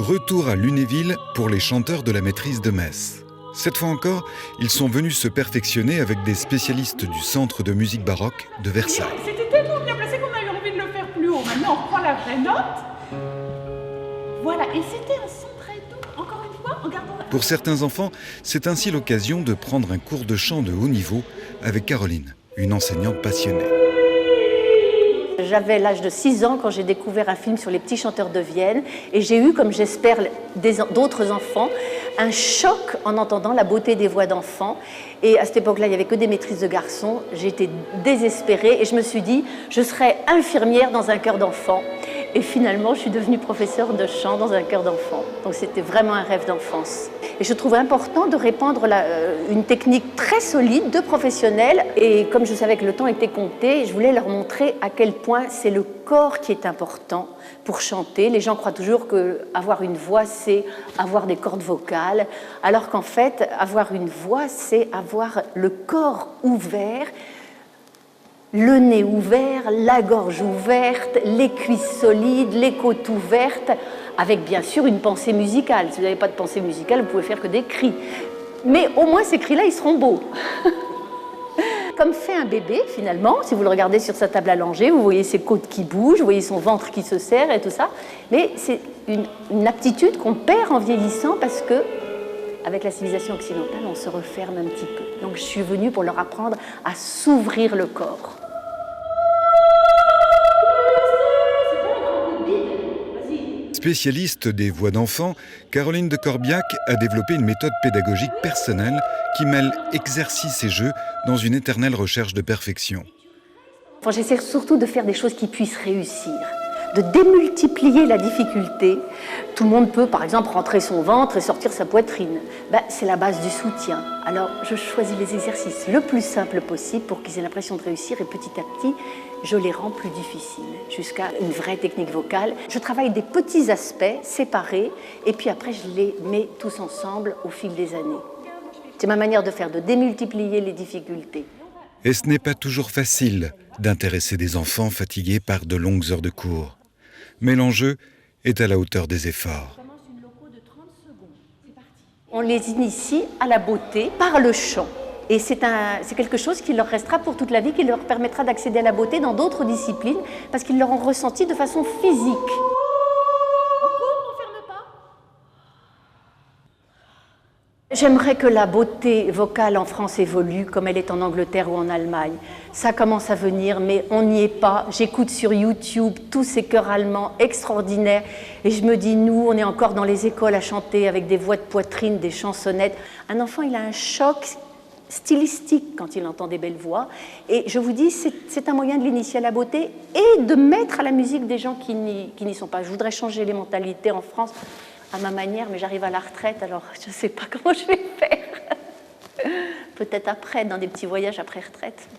Retour à Lunéville pour les chanteurs de la maîtrise de Metz. Cette fois encore, ils sont venus se perfectionner avec des spécialistes du Centre de musique baroque de Versailles. C'était tellement bien placé qu'on a eu envie de le faire plus haut. Maintenant, on prend la vraie note. Voilà, et c'était un son très doux. Encore une fois, regardons. Pour certains enfants, c'est ainsi l'occasion de prendre un cours de chant de haut niveau avec Caroline, une enseignante passionnée. J'avais l'âge de 6 ans quand j'ai découvert un film sur les petits chanteurs de Vienne et j'ai eu, comme j'espère d'autres enfants, un choc en entendant la beauté des voix d'enfants. Et à cette époque-là, il n'y avait que des maîtrises de garçons. J'étais désespérée et je me suis dit, je serais infirmière dans un chœur d'enfants. Et finalement, je suis devenue professeure de chant dans un chœur d'enfants. Donc c'était vraiment un rêve d'enfance. Et je trouvais important de répandre une technique très solide de professionnels. Et comme je savais que le temps était compté, je voulais leur montrer à quel point c'est le corps qui est important pour chanter. Les gens croient toujours qu'avoir une voix, c'est avoir des cordes vocales, alors qu'en fait, avoir une voix, c'est avoir le corps ouvert, le nez ouvert, la gorge ouverte, les cuisses solides, les côtes ouvertes, avec bien sûr une pensée musicale. Si vous n'avez pas de pensée musicale, vous pouvez faire que des cris. Mais au moins ces cris-là, ils seront beaux. Comme fait un bébé, finalement, si vous le regardez sur sa table allongée, vous voyez ses côtes qui bougent, vous voyez son ventre qui se serre et tout ça. Mais c'est une aptitude qu'on perd en vieillissant parce que, avec la civilisation occidentale, on se referme un petit peu. Donc je suis venue pour leur apprendre à s'ouvrir le corps. Spécialiste des voix d'enfants, Caroline de Corbiac a développé une méthode pédagogique personnelle qui mêle exercice et jeu dans une éternelle recherche de perfection. J'essaie surtout de faire des choses qui puissent réussir, de démultiplier la difficulté. Tout le monde peut, par exemple, rentrer son ventre et sortir sa poitrine. C'est la base du soutien. Alors, je choisis les exercices le plus simples possible pour qu'ils aient l'impression de réussir et petit à petit, je les rends plus difficiles, jusqu'à une vraie technique vocale. Je travaille des petits aspects séparés et puis après, je les mets tous ensemble au fil des années. C'est ma manière de faire, de démultiplier les difficultés. Et ce n'est pas toujours facile d'intéresser des enfants fatigués par de longues heures de cours. Mais l'enjeu est à la hauteur des efforts. On les initie à la beauté par le chant. Et c'est quelque chose qui leur restera pour toute la vie, qui leur permettra d'accéder à la beauté dans d'autres disciplines, parce qu'ils l'auront ressenti de façon physique. J'aimerais que la beauté vocale en France évolue comme elle est en Angleterre ou en Allemagne. Ça commence à venir, mais on n'y est pas. J'écoute sur YouTube tous ces chœurs allemands extraordinaires et je me dis, nous, on est encore dans les écoles à chanter avec des voix de poitrine, des chansonnettes. Un enfant, il a un choc stylistique quand il entend des belles voix. Et je vous dis, c'est un moyen de l'initier à la beauté et de mettre à la musique des gens qui n'y sont pas. Je voudrais changer les mentalités en France à ma manière, mais j'arrive à la retraite, alors je ne sais pas comment je vais faire. Peut-être après, dans des petits voyages après retraite.